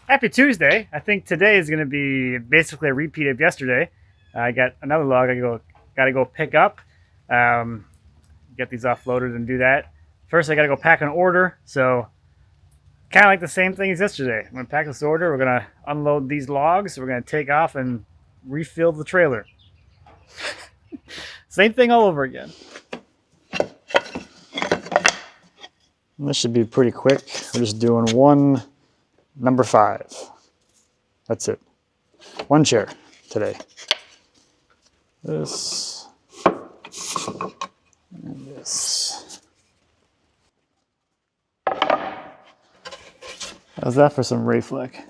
Happy Tuesday. I think today is going to be basically a repeat of yesterday. I got another log got to go pick up. Um, get these offloaded and do that. First, I got to go pack an order. So, kind of like the same thing as yesterday. I'm going to pack this order. We're going to unload these logs. We're going to take off and refill the trailer. Same thing all over again. This should be pretty quick. We're just doing one number 5. That's it. One chair today. This and this. How's that for some Rayfleck?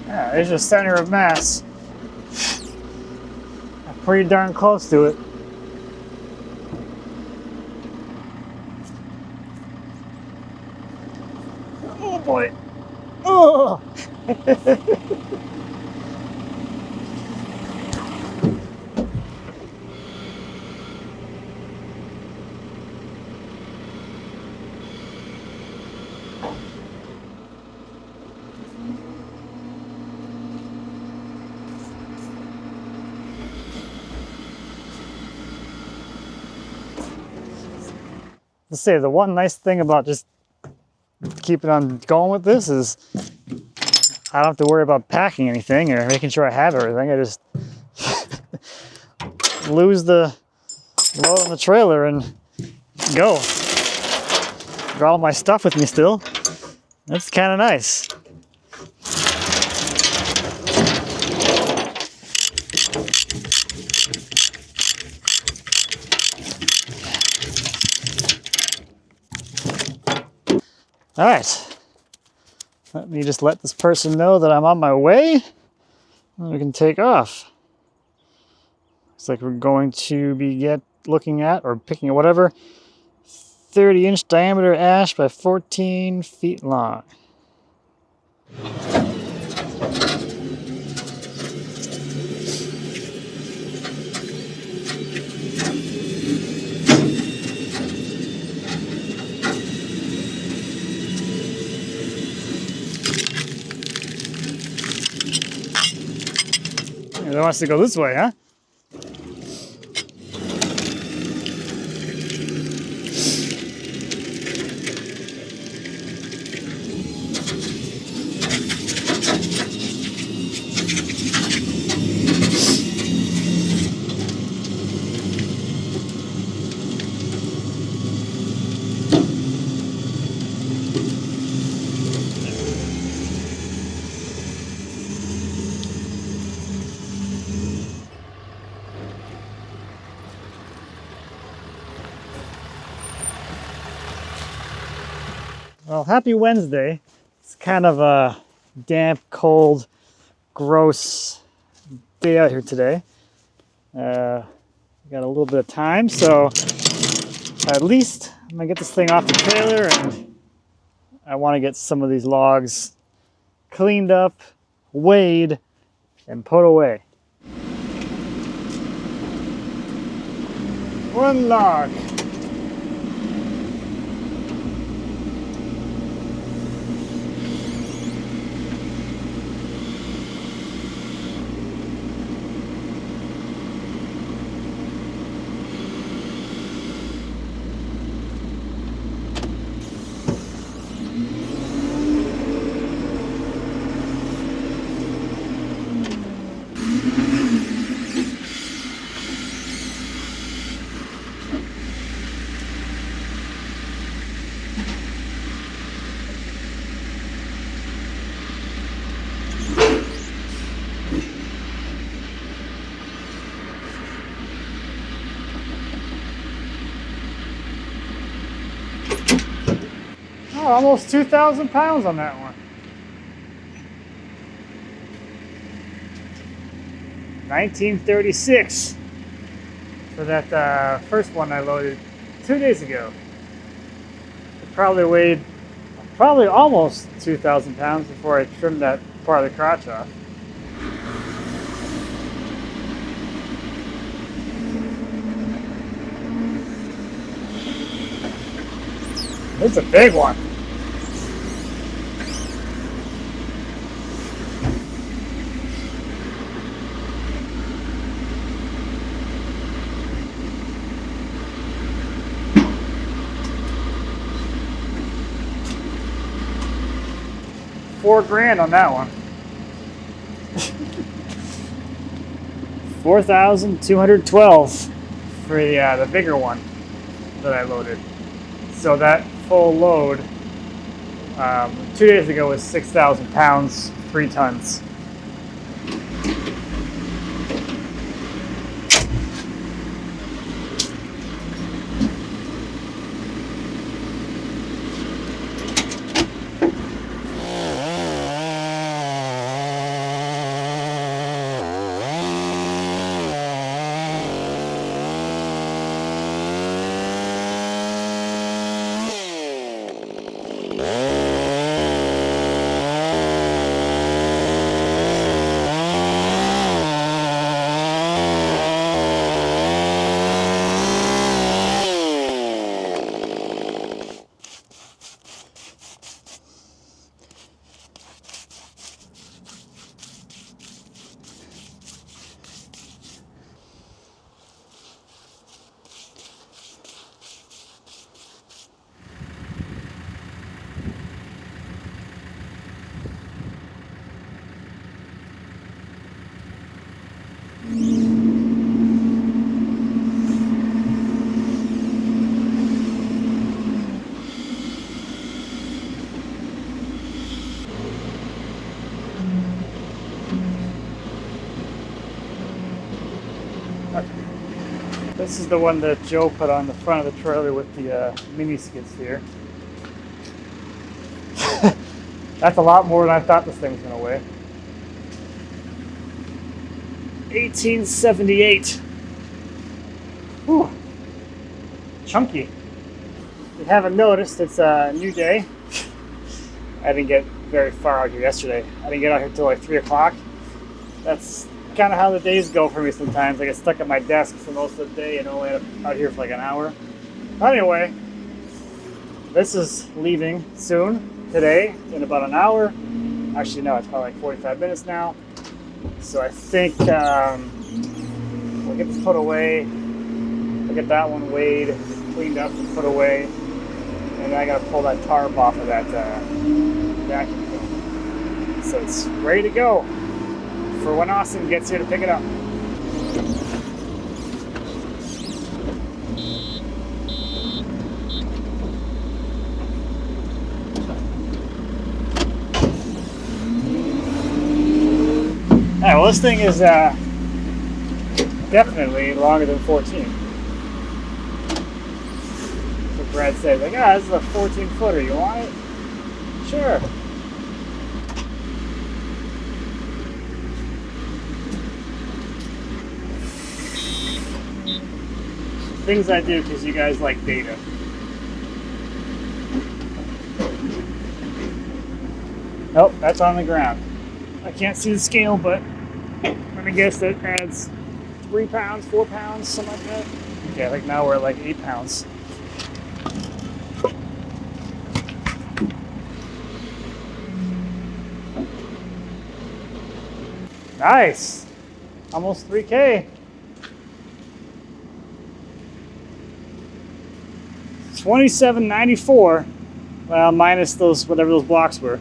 Yeah, there's a center of mass. I'm pretty darn close to it. Oh boy. Oh! Let's say the one nice thing about just keeping on going with this is I don't have to worry about packing anything or making sure I have everything. I just lose the load on the trailer and go. Got all my stuff with me still. That's kind of nice. All right, let me just let this person know that I'm on my way, and we can take off. Looks like we're going to be looking at or picking at whatever 30-inch diameter ash by 14 feet long. It wants to go this way, huh? Well, happy Wednesday. It's kind of a damp, cold, gross day out here today. Got a little bit of time, so at least I'm gonna get this thing off the trailer, and I want to get some of these logs cleaned up, weighed, and put away. One log. almost 2,000 pounds on that one. 1936 for that first one I loaded 2 days ago. It probably weighed almost 2,000 pounds before I trimmed that part of the crotch off. It's a big one. $4,000 on that one. 4,212 for the bigger one that I loaded. So that full load 2 days ago was 6,000 pounds, 3 tons. This is the one that Joe put on the front of the trailer with the mini skid steer. That's a lot more than I thought this thing was going to weigh. 1878. Whew. Chunky. If you haven't noticed, it's a new day. I didn't get very far out here yesterday. I didn't get out here till like 3 o'clock. That's kind of how the days go for me sometimes. I get stuck at my desk for most of the day and only end up out here for like an hour. Anyway, this is leaving soon, today, in about an hour. Actually, no, it's probably like 45 minutes now. So I think we'll get this put away. We'll get that one weighed, cleaned up, and put away. And then I gotta pull that tarp off of that vacuum cleaner. So it's ready to go for when Austin gets here to pick it up. Alright, well, this thing is definitely longer than 14. So Brad said, like, this is a 14-footer. You want it? Sure. Things I do because you guys like data. Oh, that's on the ground. I can't see the scale, but I'm gonna guess that adds 3 pounds, 4 pounds, something like that. Okay, I think now we're at like 8 pounds. Nice. Almost 3K. 27.94. Well, minus those, whatever those blocks were.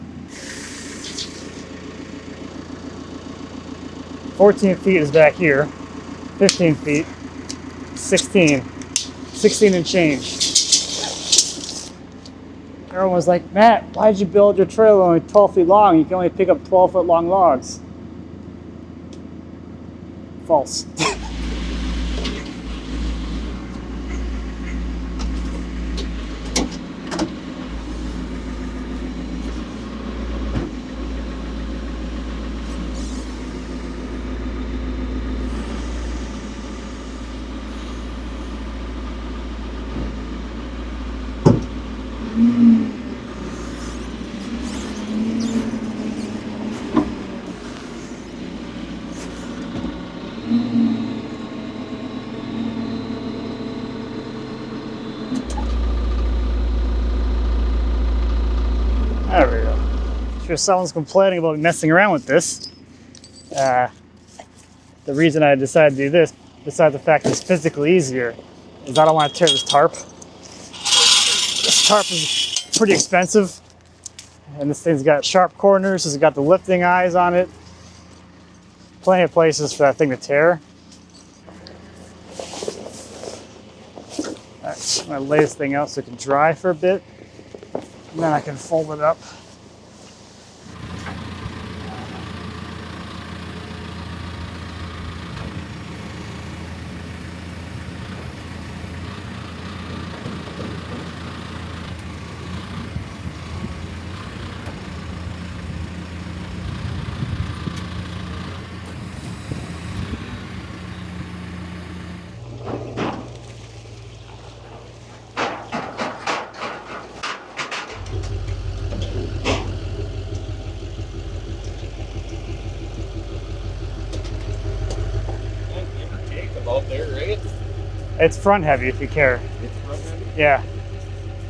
14 feet is back here. 15 feet. 16 and change. Everyone was like, Matt, why'd you build your trailer only 12 feet long? You can only pick up 12-foot long logs. False. someone's complaining about messing around with this. The reason I decided to do this, besides the fact that it's physically easier, is I don't want to tear this tarp. This tarp is pretty expensive, and this thing's got sharp corners, it's got the lifting eyes on it. Plenty of places for that thing to tear. Alright, I'm going to lay this thing out so it can dry for a bit, and then I can fold it up. There, right? It's front heavy if you care. It's front heavy? Yeah.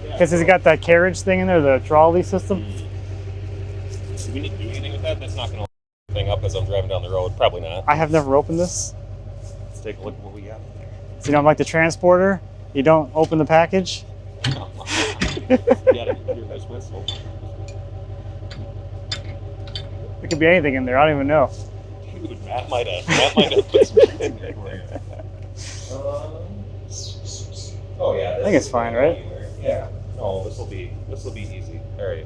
Because it's got that carriage thing in there, the trolley system. Do we need to do anything with that? That's not going to thing up as I'm driving down the road. Probably not. I have never opened this. Let's take a look at what we got. So, you know, like the transporter, you don't open the package. You gotta hear this whistle. There could be anything in there. I don't even know. Dude, Matt might have put some shit in there for you. Oh yeah. I think it's fine, right? Yeah. No, this will be easy. All right.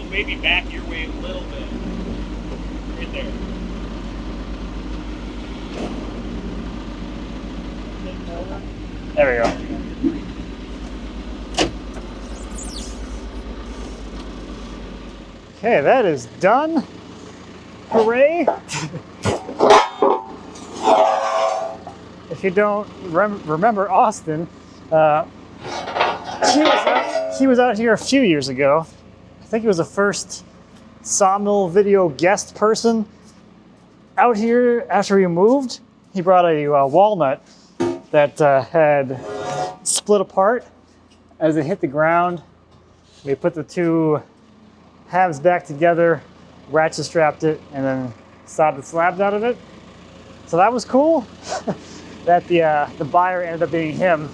Maybe back your way a little bit. Right there. There we go. Okay, that is done. Hooray! If you don't remember Austin, he was out here a few years ago. I think he was the first Sawmill video guest person out here after he moved. He brought a walnut that had split apart as it hit the ground. We put the two halves back together, ratchet strapped it, and then soldered slabs out of it. So that was cool. That the buyer ended up being him.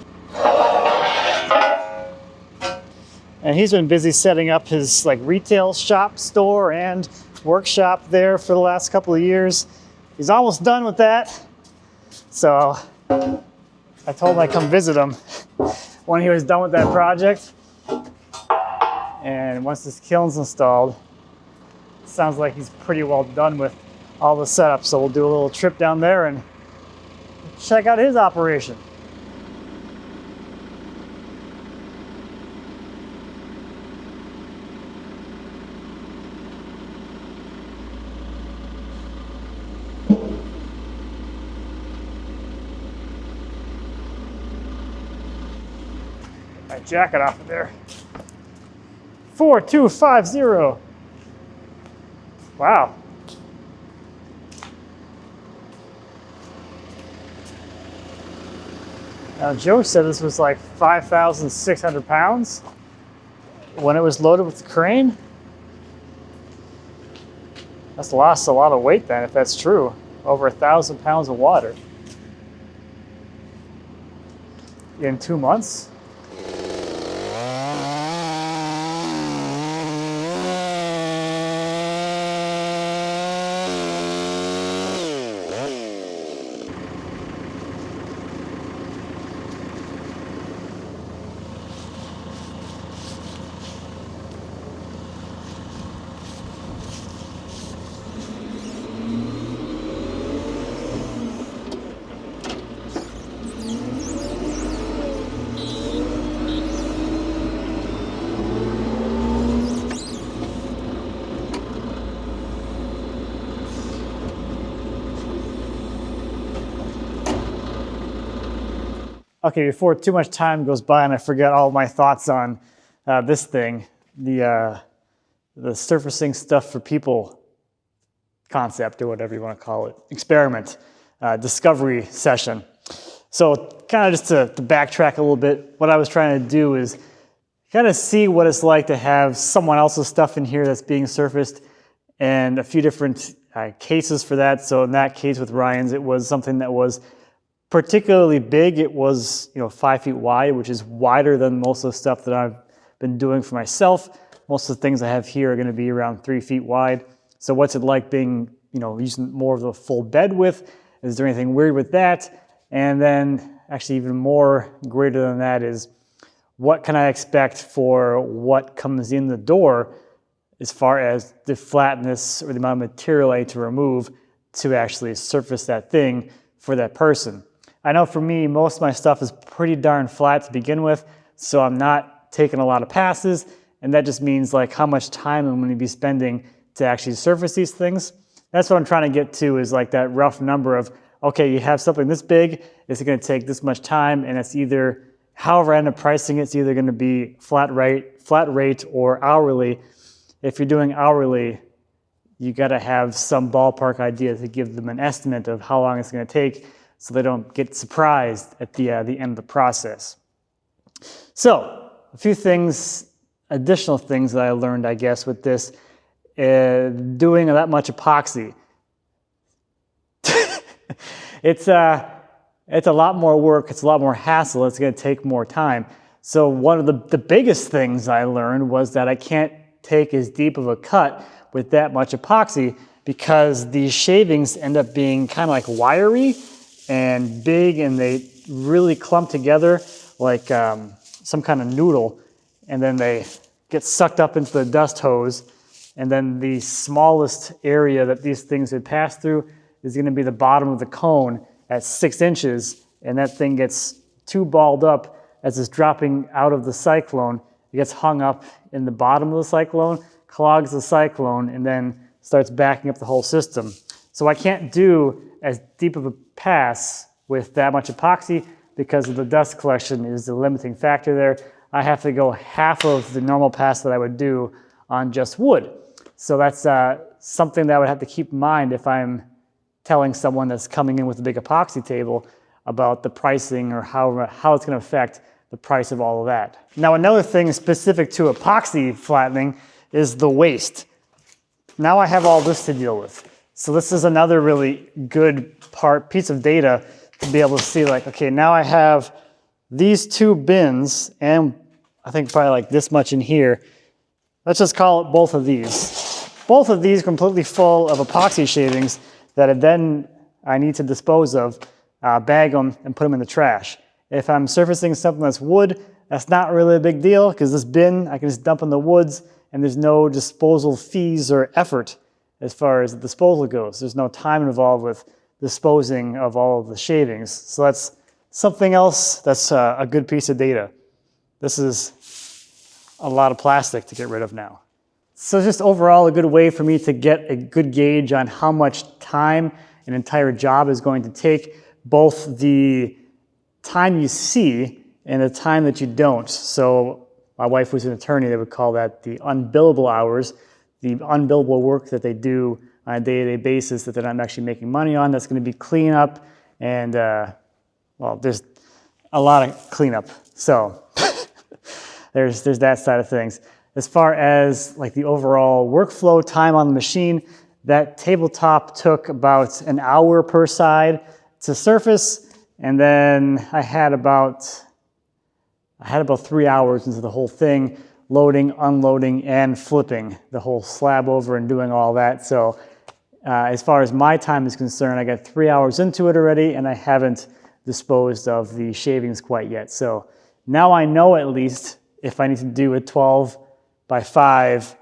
And he's been busy setting up his like retail shop, store, and workshop there for the last couple of years. He's almost done with that. So I told him I'd come visit him when he was done with that project. And once this kiln's installed, it sounds like he's pretty well done with all the setup. So we'll do a little trip down there and check out his operation. My jacket off of there. 4250. Wow. Now Joe said this was like 5,600 pounds when it was loaded with the crane. That's lost a lot of weight then, if that's true. Over 1,000 pounds of water in 2 months. Okay, before too much time goes by and I forget all my thoughts on this thing, the surfacing stuff for people concept, or whatever you want to call it, experiment, discovery session. So kind of just to backtrack a little bit, what I was trying to do is kind of see what it's like to have someone else's stuff in here that's being surfaced, and a few different cases for that. So in that case with Ryan's, it was something that was particularly big. It was 5 feet wide, which is wider than most of the stuff that I've been doing for myself. Most of the things I have here are going to be around 3 feet wide. So what's it like being, using more of the full bed width? Is there anything weird with that? And then actually even more greater than that is, what can I expect for what comes in the door as far as the flatness or the amount of material I need to remove to actually surface that thing for that person? I know for me, most of my stuff is pretty darn flat to begin with, so I'm not taking a lot of passes, and that just means like how much time I'm going to be spending to actually surface these things. That's what I'm trying to get to, is like that rough number of, okay, you have something this big, it's going to take this much time, and it's either, however I end up pricing it, it's either going to be flat rate or hourly. If you're doing hourly, you got to have some ballpark idea to give them an estimate of how long it's going to take, so they don't get surprised at the end of the process. So a few things, additional things that I learned, I guess, with this, doing that much epoxy. It's a lot more work, it's a lot more hassle, it's going to take more time. So one of the biggest things I learned was that I can't take as deep of a cut with that much epoxy, because these shavings end up being kind of like wiry and big, and they really clump together like some kind of noodle, and then they get sucked up into the dust hose, and then the smallest area that these things would pass through is going to be the bottom of the cone at 6 inches, and that thing gets too balled up as it's dropping out of the cyclone. It gets hung up in the bottom of the cyclone, clogs the cyclone, and then starts backing up the whole system. So I can't do as deep of a pass with that much epoxy, because of the dust collection is the limiting factor there. I have to go half of the normal pass that I would do on just wood. So that's something that I would have to keep in mind if I'm telling someone that's coming in with a big epoxy table about the pricing, or how it's going to affect the price of all of that. Now, another thing specific to epoxy flattening is the waste. Now I have all this to deal with. So this is another really good piece of data to be able to see, like, okay, now I have these 2 bins, and I think probably like this much in here. Let's just call it both of these. Both of these completely full of epoxy shavings that then I need to dispose of, bag them, and put them in the trash. If I'm surfacing something that's wood, that's not really a big deal, because this bin I can just dump in the woods, and there's no disposal fees or effort as far as the disposal goes. There's no time involved with disposing of all of the shavings. So that's something else that's a good piece of data. This is a lot of plastic to get rid of now. So just overall a good way for me to get a good gauge on how much time an entire job is going to take, both the time you see and the time that you don't. So my wife was an attorney, they would call that the unbillable hours, the unbillable work that they do on a day-to-day basis that they're not actually making money on. That's going to be cleanup, and well, there's a lot of cleanup. So there's that side of things. As far as like the overall workflow time on the machine, that tabletop took about an hour per side to surface, and then I had about 3 hours into the whole thing, loading, unloading, and flipping the whole slab over and doing all that. So as far as my time is concerned, I got 3 hours into it already, and I haven't disposed of the shavings quite yet. So now I know at least if I need to do a 12 by 5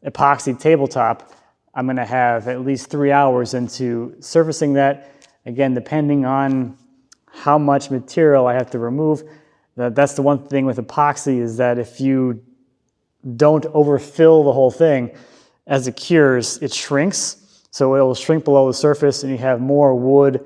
epoxy tabletop, I'm going to have at least 3 hours into surfacing that. Again, depending on how much material I have to remove. That's the one thing with epoxy, is that if you don't overfill the whole thing, as it cures, it shrinks. So it will shrink below the surface, and you have more wood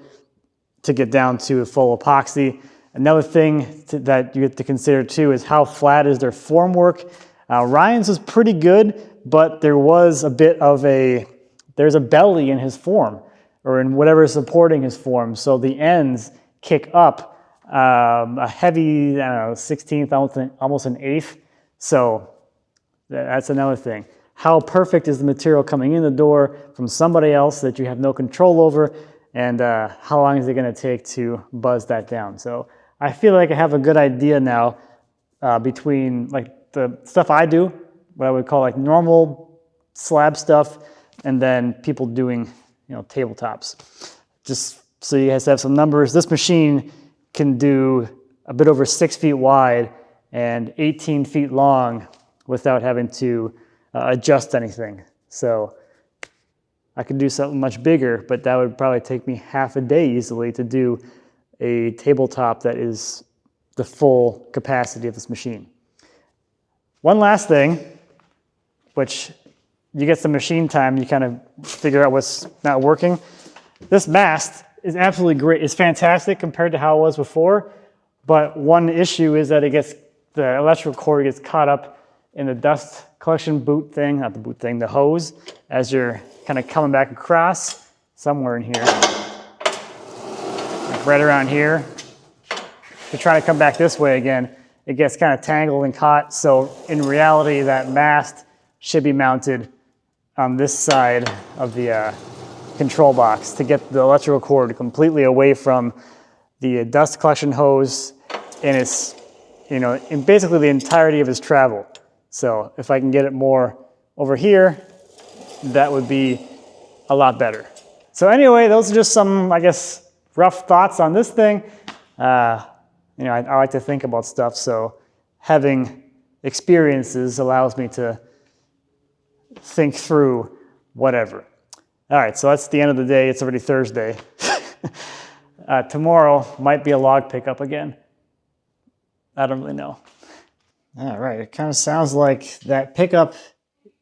to get down to full epoxy. Another thing that you have to consider too is how flat is their formwork. Ryan's was pretty good, but there was a bit of there's a belly in his form, or in whatever is supporting his form. So the ends kick up a heavy, I don't know, 16th, almost an eighth. So that's another thing. How perfect is the material coming in the door from somebody else that you have no control over, and how long is it going to take to buzz that down? So I feel like I have a good idea now between like the stuff I do, what I would call like normal slab stuff, and then people doing, tabletops. Just so you guys have some numbers, this machine can do a bit over 6 feet wide and 18 feet long without having to adjust anything. So I could do something much bigger, but that would probably take me half a day easily to do a tabletop that is the full capacity of this machine. One last thing, which you get some machine time, you kind of figure out what's not working. This mast is absolutely great. It's fantastic compared to how it was before, but one issue is that the electrical cord gets caught up in the dust collection the hose, as you're kind of coming back across somewhere in here. Like right around here. If you're trying to come back this way again, it gets kind of tangled and caught. So in reality, that mast should be mounted on this side of the control box to get the electrical cord completely away from the dust collection hose and its, in basically the entirety of his travel. So if I can get it more over here, that would be a lot better. So anyway, those are just some, I guess, rough thoughts on this thing. I like to think about stuff, so having experiences allows me to think through whatever. All right, so that's the end of the day. It's already Thursday. Tomorrow might be a log pickup again. I don't really know. All right, it kind of sounds like that pickup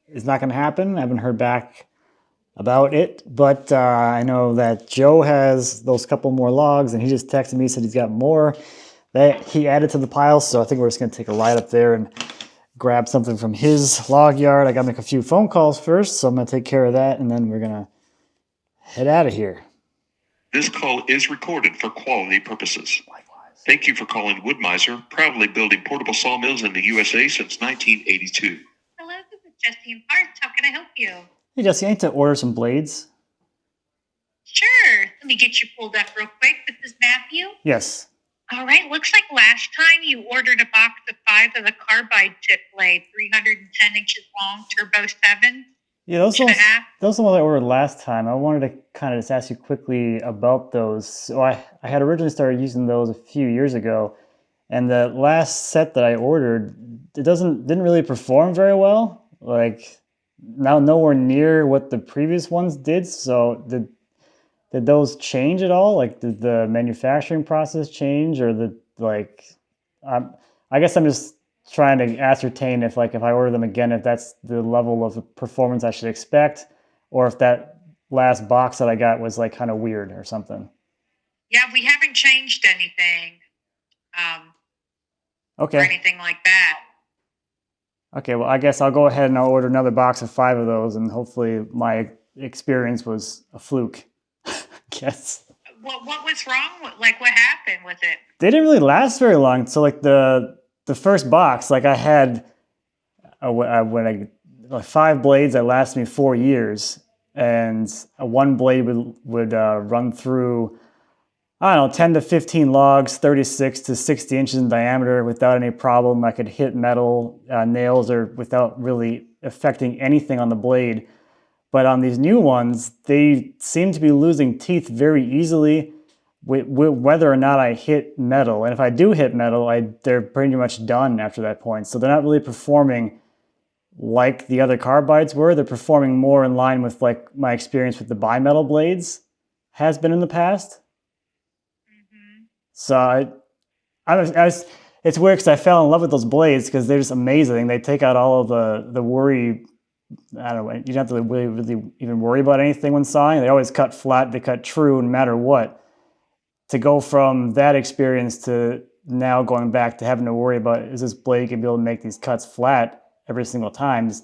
is not going to happen. I haven't heard back about it, but I know that Joe has those couple more logs, and he just texted me, said he's got more that he added to the pile, so I think we're just going to take a ride up there and grab something from his log yard. I got to make a few phone calls first, so I'm going to take care of that, and then we're going to head out of here. This call is recorded for quality purposes. Thank you for calling Wood-Mizer, proudly building portable sawmills in the USA since 1982. Hello, this is Jesse in Parts. How can I help you? Hey, Jesse, I need to order some blades. Sure. Let me get you pulled up real quick. This is Matthew. Yes. All right. Looks like last time you ordered a box of 5 of the carbide tip blade, 310 inches long, turbo 7. Yeah, those are the ones I ordered last time. I wanted to kind of just ask you quickly about those. So I had originally started using those a few years ago, and the last set that I ordered, it didn't really perform very well. Like, now nowhere near what the previous ones did. So did those change at all? Like, did the manufacturing process change, or I guess I'm just trying to ascertain if I order them again, if that's the level of performance I should expect, or if that last box that I got was like kind of weird or something. Yeah, we haven't changed anything. Okay. Or anything like that. Okay, well, I guess I'll go ahead and I'll order another box of 5 of those, and hopefully my experience was a fluke. Guess. What was wrong? What happened with it? They didn't really last very long. So like the first box, like I had 5 blades that lasted me 4 years, and one blade would run through, I don't know, 10 to 15 logs, 36 to 60 inches in diameter without any problem. I could hit metal nails or without really affecting anything on the blade. But on these new ones, they seem to be losing teeth very easily whether or not I hit metal. And if I do hit metal, they're pretty much done after that point. So they're not really performing like the other carbides were. They're performing more in line with like my experience with the bimetal blades has been in the past. Mm-hmm. So it's weird because I fell in love with those blades because they're just amazing. They take out all of the worry. I don't know, you don't have to really even worry about anything when sawing. They always cut flat, they cut true no matter what. to go from that experience to now going back to having to worry about, is this blade going to be able to make these cuts flat every single time, is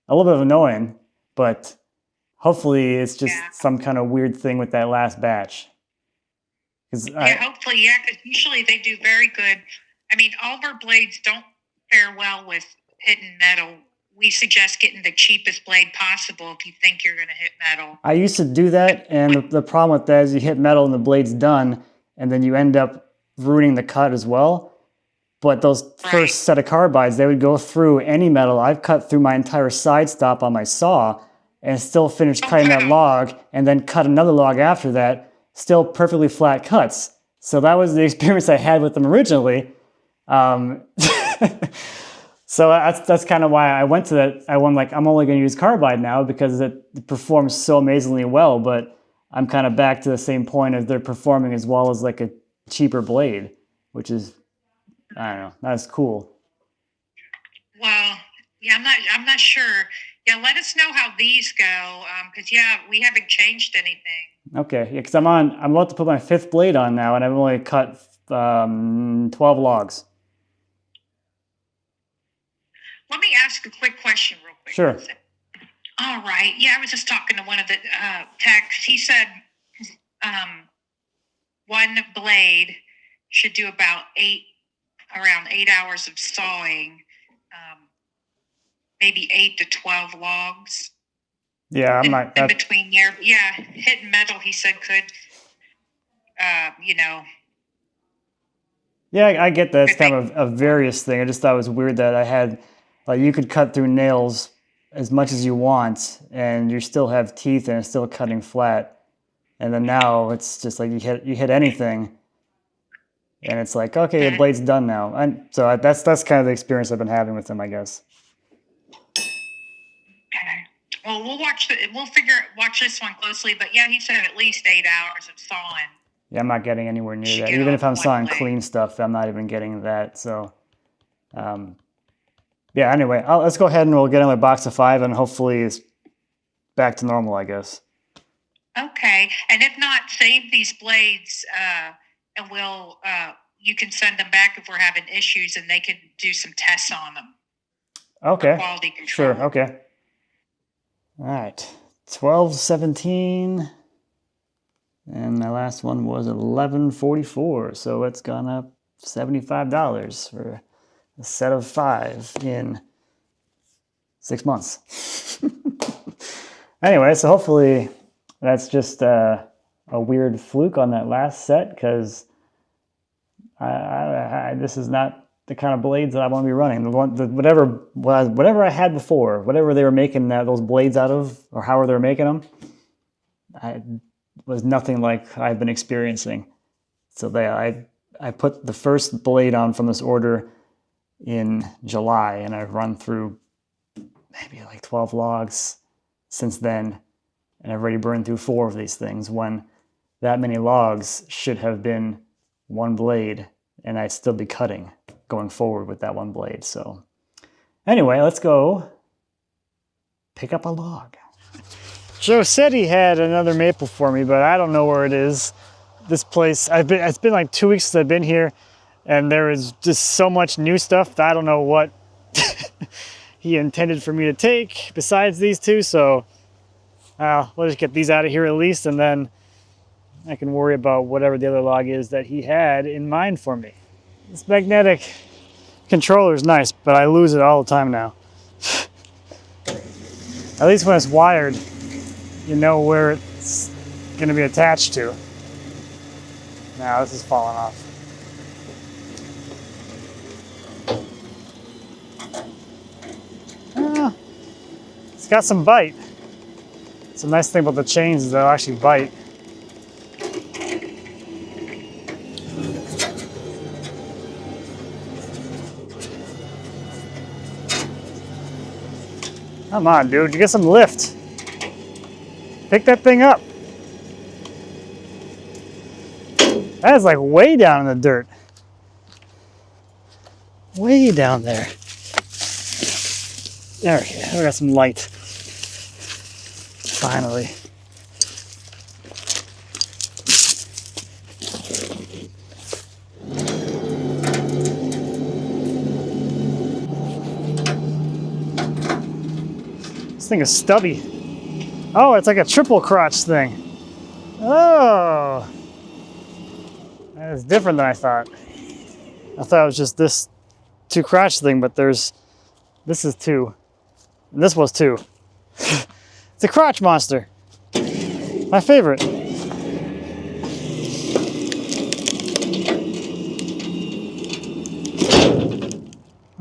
a little bit of annoying, but hopefully it's just some kind of weird thing with that last batch. Hopefully, because usually they do very good. I mean, all of our blades don't fare well with hitting metal. We suggest getting the cheapest blade possible if you think you're going to hit metal. I used to do that, and the problem with that is you hit metal and the blade's done, and then you end up ruining the cut as well. But those first set of carbides, they would go through any metal. I've cut through my entire side stop on my saw and still finish cutting that log, and then cut another log after that, still perfectly flat cuts. So that was the experience I had with them originally. So that's kind of why I went to that. I'm like, I'm only going to use carbide now because it performs so amazingly well, but I'm kind of back to the same point as they're performing as well as like a cheaper blade, which is, I don't know, not as cool. Well, yeah, I'm not sure. Yeah, let us know how these go, because we haven't changed anything. Okay, yeah, because I'm about to put my 5th blade on now, and I've only cut 12 logs. Let me ask a quick question real quick. Sure. All right. Yeah, I was just talking to one of the techs. He said one blade should do around 8 hours of sawing, maybe 8 to 12 logs. Yeah, I'm not. In between there. Yeah, hitting metal, he said, could, Yeah, I get that. It's kind of a various thing. I just thought it was weird that I had, like, you could cut through nails as much as you want, and you still have teeth, and it's still cutting flat. And then now it's just like you hit anything, and it's like, okay, the blade's done now. And so that's kind of the experience I've been having with them, I guess. Okay. Well, we'll watch this one closely. But yeah, he said at least 8 hours of sawing. Yeah, I'm not getting anywhere near that. Even if I'm sawing clean stuff, I'm not even getting that. So, yeah. Anyway, let's go ahead and we'll get in my box of 5, and hopefully it's back to normal, I guess. Okay, and if not, save these blades, and you can send them back if we're having issues, and they can do some tests on them. Okay. Quality control. Sure. Okay. All right. 12.17, and my last one was 11.44. So it's gone up $75 for a set of 5 in 6 months. Anyway, so hopefully that's just a weird fluke on that last set, because this is not the kind of blades that I want to be running. Whatever I had before, whatever they were making those blades out of, or however they were making them, was nothing like I've been experiencing. So I put the first blade on from this order in July, and I've run through maybe like 12 logs since then, and I've already burned through 4 of these things, when that many logs should have been one blade, and I'd still be cutting going forward with that one blade. So anyway, let's go pick up a log. Joe said he had another maple for me, but I don't know where it is. This place, it's been like 2 weeks since I've been here, and there is just so much new stuff that I don't know what he intended for me to take besides these 2. So we'll just get these out of here at least, and then I can worry about whatever the other log is that he had in mind for me. This magnetic controller is nice, but I lose it all the time now. At least when it's wired, you know where it's going to be attached to. Now this is falling off. It's got some bite. It's a nice thing about the chains is they'll actually bite. Come on, dude, you get some lift. Pick that thing up. That is like way down in the dirt. Way down there. Okay, we got some light. Finally. This thing is stubby. Oh, it's like a triple crotch thing. Oh. That is different than I thought. I thought it was just this 2 crotch thing, but this is 2. And this was 2. It's a crotch monster. My favorite.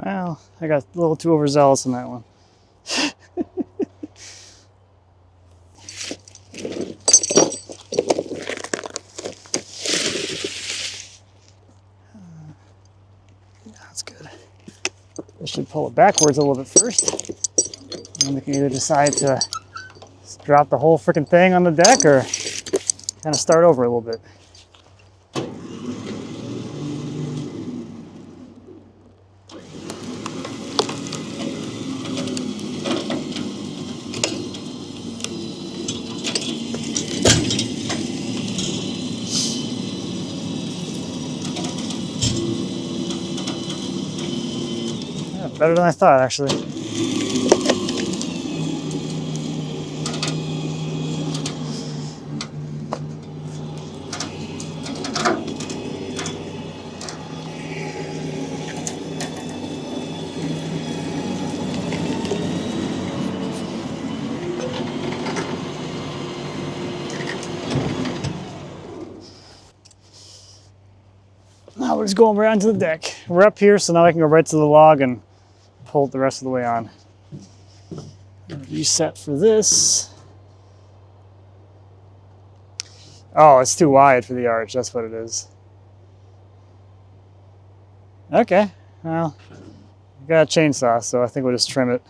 Well, I got a little too overzealous in that one. That's good. I should pull it backwards a little bit first. And we can either decide to drop the whole freaking thing on the deck or kind of start over a little bit. Yeah, better than I thought, actually. Now we're just going right onto the deck. We're up here, so now I can go right to the log and pull it the rest of the way on. Reset for this. Oh, it's too wide for the arch. That's what it is. Okay, well, I got a chainsaw, so I think we'll just trim it.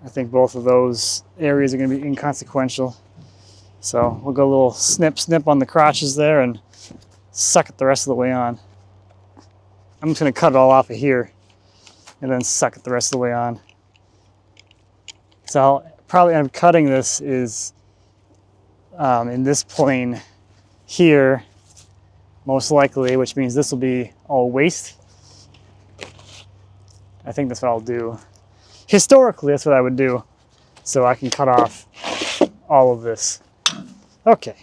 I think both of those areas are going to be inconsequential. So we'll go a little snip on the crotches there and suck it the rest of the way on. I'm just going to cut it all off of here and then suck it the rest of the way on. So I'll probably end up cutting this is in this plane here, most likely, which means this will be all waste. I think that's what I'll do. Historically, that's what I would do. So I can cut off all of this. Okay.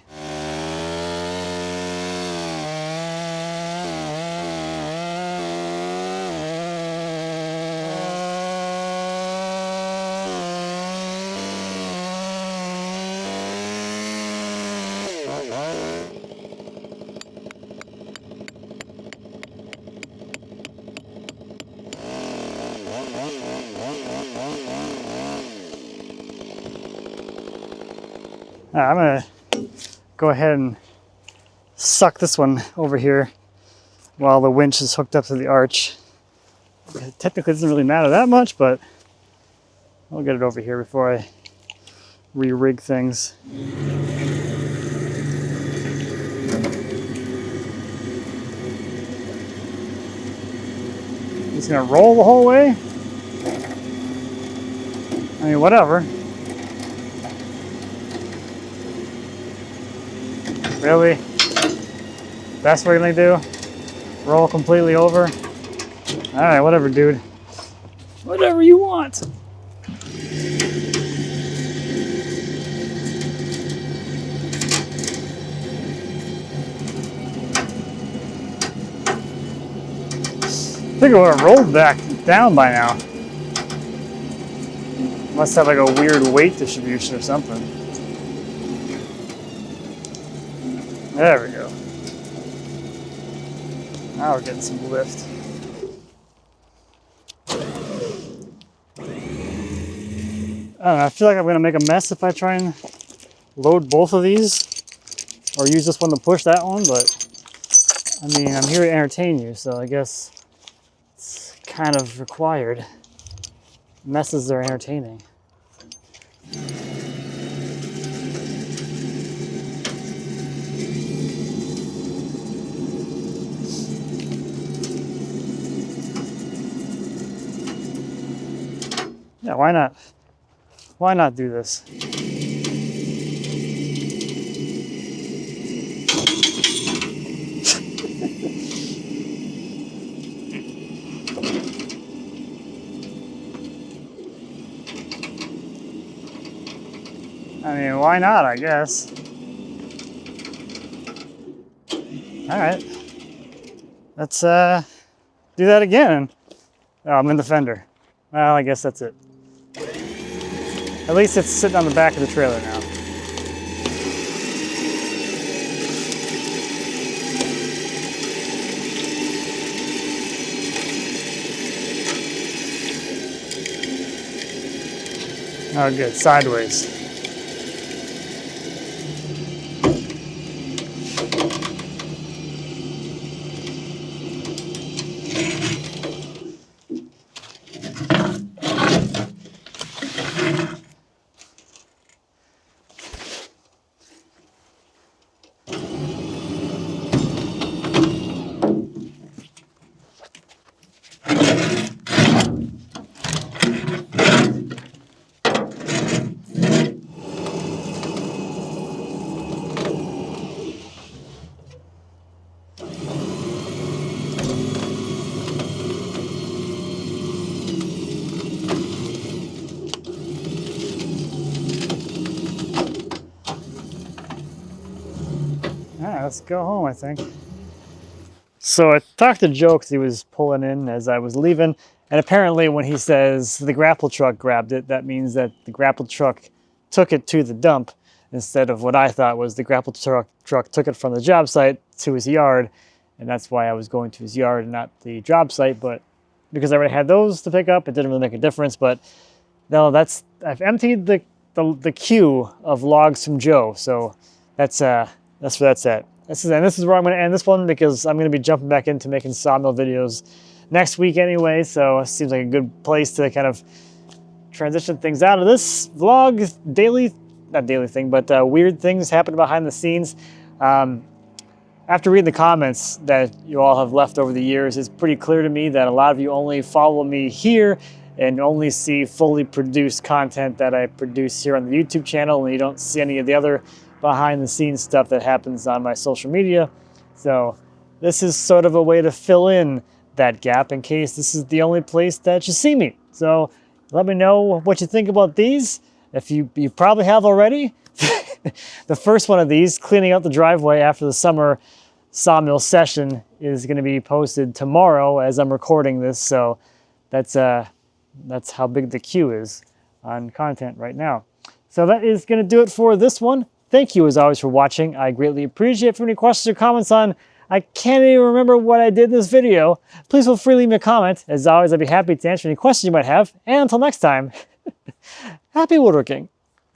I'm going to go ahead and suck this one over here while the winch is hooked up to the arch. It technically doesn't really matter that much, but I'll get it over here before I re-rig things. It's going to roll the whole way? I mean, whatever. Really? That's what you're gonna do? Roll completely over? Alright, whatever, dude. Whatever you want. I think it would have rolled back down by now. Must have like a weird weight distribution or something. There we go. Now we're getting some lift. I don't know, I feel like I'm gonna make a mess if I try and load both of these or use this one to push that one, but I mean, I'm here to entertain you, so I guess it's kind of required. Messes are entertaining. Yeah, why not? Why not do this? I mean, why not, I guess. All right. Let's do that again. Oh, I'm in the fender. Well, I guess that's it. At least it's sitting on the back of the trailer now. Oh, good. Sideways. All right, let's go home, I think. So I talked to Joe because he was pulling in as I was leaving. And apparently when he says the grapple truck grabbed it, that means that the grapple truck took it to the dump instead of what I thought was the grapple truck took it from the job site to his yard. And that's why I was going to his yard and not the job site. But because I already had those to pick up, it didn't really make a difference. But no, I've emptied the queue of logs from Joe. So that's where that's at. This is where I'm going to end this one because I'm going to be jumping back into making sawmill videos next week anyway. So it seems like a good place to kind of transition things out of this vlog, not daily thing, but weird things happen behind the scenes. After reading the comments that you all have left over the years, it's pretty clear to me that a lot of you only follow me here and only see fully produced content that I produce here on the YouTube channel, and you don't see any of the other behind the scenes stuff that happens on my social media. So this is sort of a way to fill in that gap in case this is the only place that you see me. So let me know what you think about these. If you probably have already. The first one of these, cleaning out the driveway after the summer sawmill session, is going to be posted tomorrow as I'm recording this. So that's how big the queue is on content right now. So that is going to do it for this one. Thank you as always for watching. I greatly appreciate it. If you have any questions or comments on, I can't even remember what I did in this video, please feel free to leave me a comment. As always, I'd be happy to answer any questions you might have. And until next time, happy woodworking.